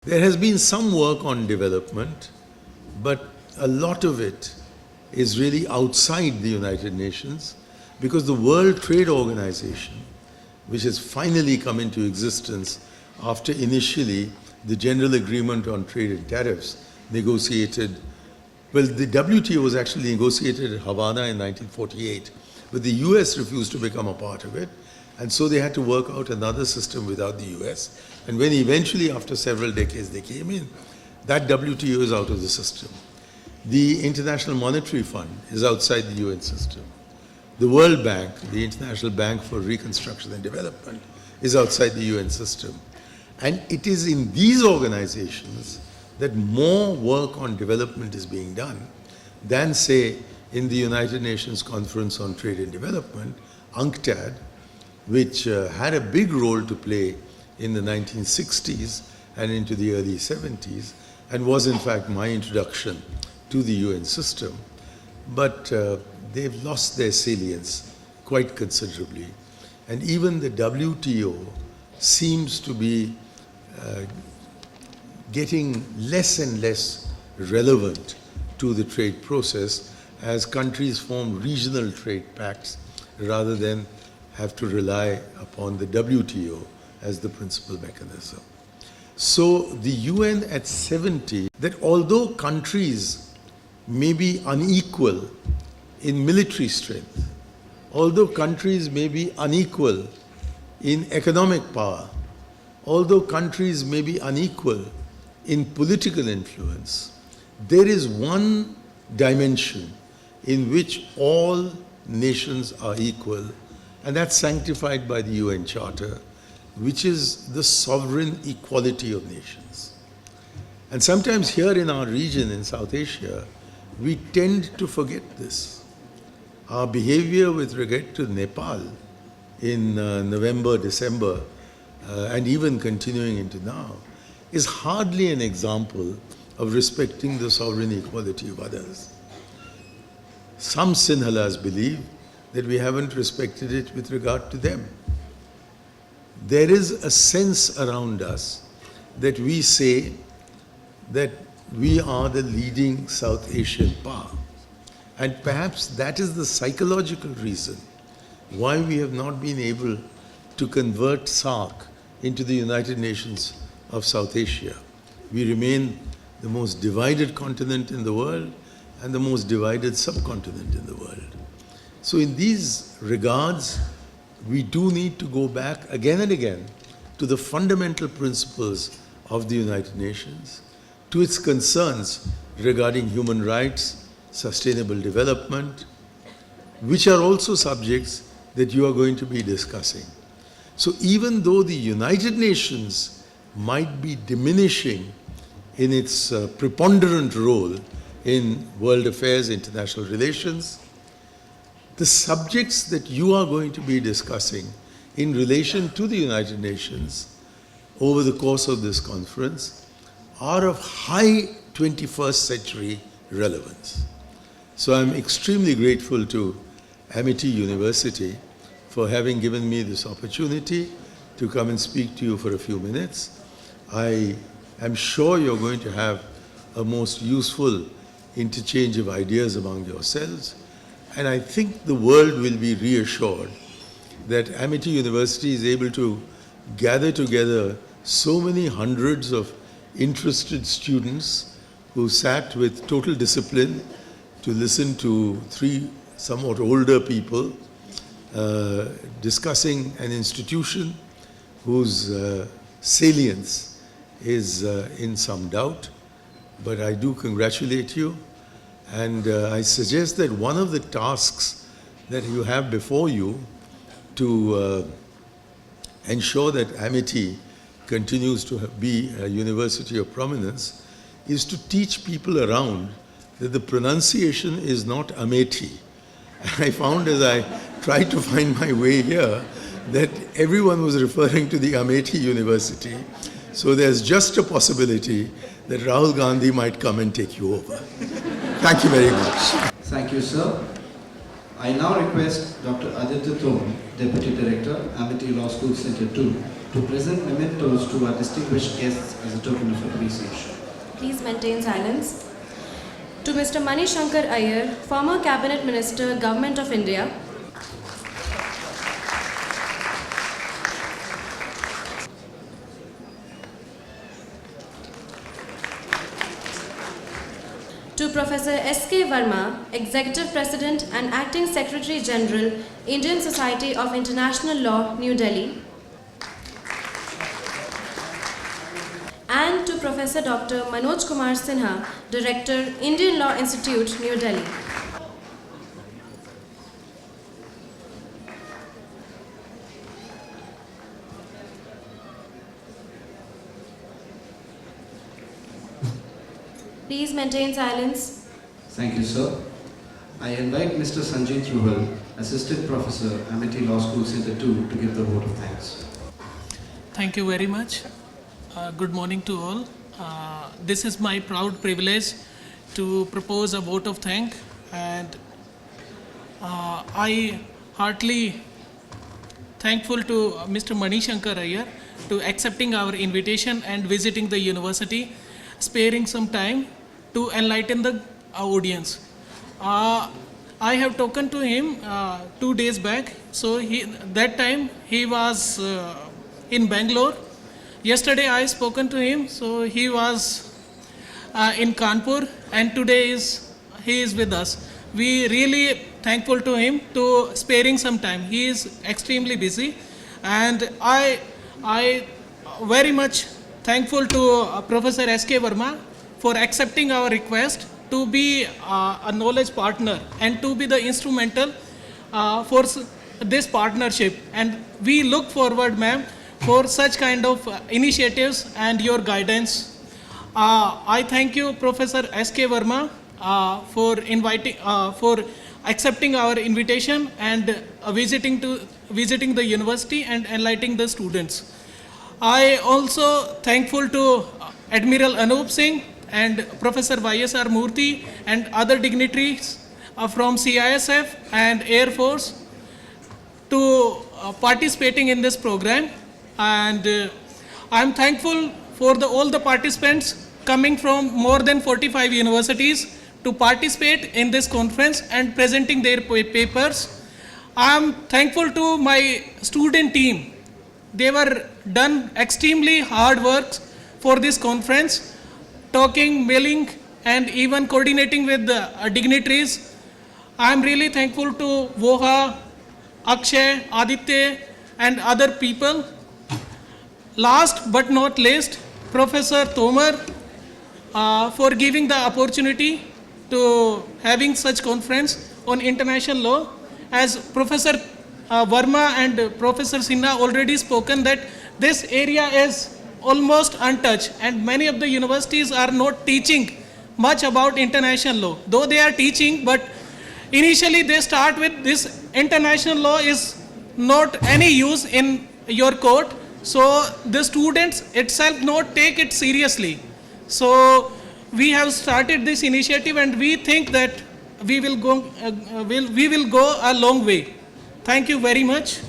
There has been some work on development, but a lot of it is really outside the United Nations, because the World Trade Organization, which has finally come into existence after initially the General Agreement on Trade and Tariffs negotiated, well, the WTO was actually negotiated at Havana in 1948, but the US refused to become a part of it, and so they had to work out another system without the US. And when eventually, after several decades, they came in, that WTO is out of the system. The International Monetary Fund is outside the UN system. The World Bank, the International Bank for Reconstruction and Development, is outside the UN system. And it is in these organizations that more work on development is being done than, say, in the United Nations Conference on Trade and Development, UNCTAD, which had a big role to play in the 1960s and into the early 70s, and was in fact my introduction to the UN system. But they've lost their salience quite considerably. And even the WTO seems to be getting less and less relevant to the trade process as countries form regional trade pacts rather than have to rely upon the WTO as the principal mechanism. So the UN at 70, that although countries may be unequal in military strength, although countries may be unequal in economic power, although countries may be unequal in political influence, there is one dimension in which all nations are equal, and that's sanctified by the UN Charter, which is the sovereign equality of nations. And sometimes here in our region, in South Asia, we tend to forget this. Our behavior with regard to Nepal in November, December, and even continuing into now, is hardly an example of respecting the sovereign equality of others. Some Sinhalas believe that we haven't respected it with regard to them. There is a sense around us that we say that we are the leading South Asian power. And perhaps that is the psychological reason why we have not been able to convert SAARC into the United Nations of South Asia. We remain the most divided continent in the world and the most divided subcontinent in the world. So in these regards, we do need to go back again and again to the fundamental principles of the United Nations, to its concerns regarding human rights, sustainable development, which are also subjects that you are going to be discussing. So even though the United Nations might be diminishing in its preponderant role in world affairs, international relations, the subjects that you are going to be discussing in relation to the United Nations over the course of this conference are of high 21st century relevance. So I'm extremely grateful to Amity University for having given me this opportunity to come and speak to you for a few minutes. I am sure you're going to have a most useful interchange of ideas among yourselves. And I think the world will be reassured that Amity University is able to gather together so many hundreds of interested students who sat with total discipline to listen to three somewhat older people discussing an institution whose salience is in some doubt. But I do congratulate you. And I suggest that one of the tasks that you have before you to ensure that Amity continues to be a university of prominence is to teach people around that the pronunciation is not Amity. I found as I tried to find my way here that everyone was referring to the Amity University. So there's just a possibility that Rahul Gandhi might come and take you over. Thank you very much. Thank you, sir. I now request Dr. Aditya Thome, Deputy Director, Amity Law School Center 2, to present mementos to our distinguished guests as a token of appreciation. Please maintain silence. To Mr. Mani Shankar Iyer, former Cabinet Minister, Government of India. To Professor S.K. Verma, Executive President and Acting Secretary General, Indian Society of International Law, New Delhi. And to Professor Dr. Manoj Kumar Sinha, Director, Indian Law Institute, New Delhi. Please maintain silence. Thank you, sir. I invite Mr. Sanjit Ruhal, Assistant Professor, Amity Law School Center 2, to give the vote of thanks. Thank you very much. Good morning to all. This is my proud privilege to propose a vote of thanks, and I heartily thankful to Mr. Mani Shankar Iyer to accepting our invitation and visiting the university, sparing some time to enlighten the audience. I have talked to him 2 days back. So that time he was in Bangalore. Yesterday I spoken to him. So he was in Kanpur, and today he is with us. We really thankful to him to sparing some time. He is extremely busy, and I very much thankful to Professor S.K. Verma for accepting our request to be a knowledge partner and to be the instrumental for this partnership. And we look forward, ma'am, for such kind of initiatives and your guidance. I thank you, Professor S.K. Verma, for accepting our invitation and visiting the university and enlightening the students. I also thankful to Admiral Anup Singh and Professor Y.S.R. Murthy and other dignitaries from CISF and Air Force to participating in this program. And I'm thankful for all the participants coming from more than 45 universities to participate in this conference and presenting their papers. I'm thankful to my student team. They were done extremely hard work for this conference, talking, mailing, and even coordinating with the dignitaries. I'm really thankful to Voha, Akshay, Aditya, and other people. Last but not least, Professor Tomar for giving the opportunity to having such conference on international law. As Professor Verma and Professor Sinha already spoken that this area is almost untouched, and many of the universities are not teaching much about international law. Though they are teaching, but initially they start with this international law is not any use in your court. So the students itself not take it seriously. So we have started this initiative, and we think that we will go a long way. Thank you very much.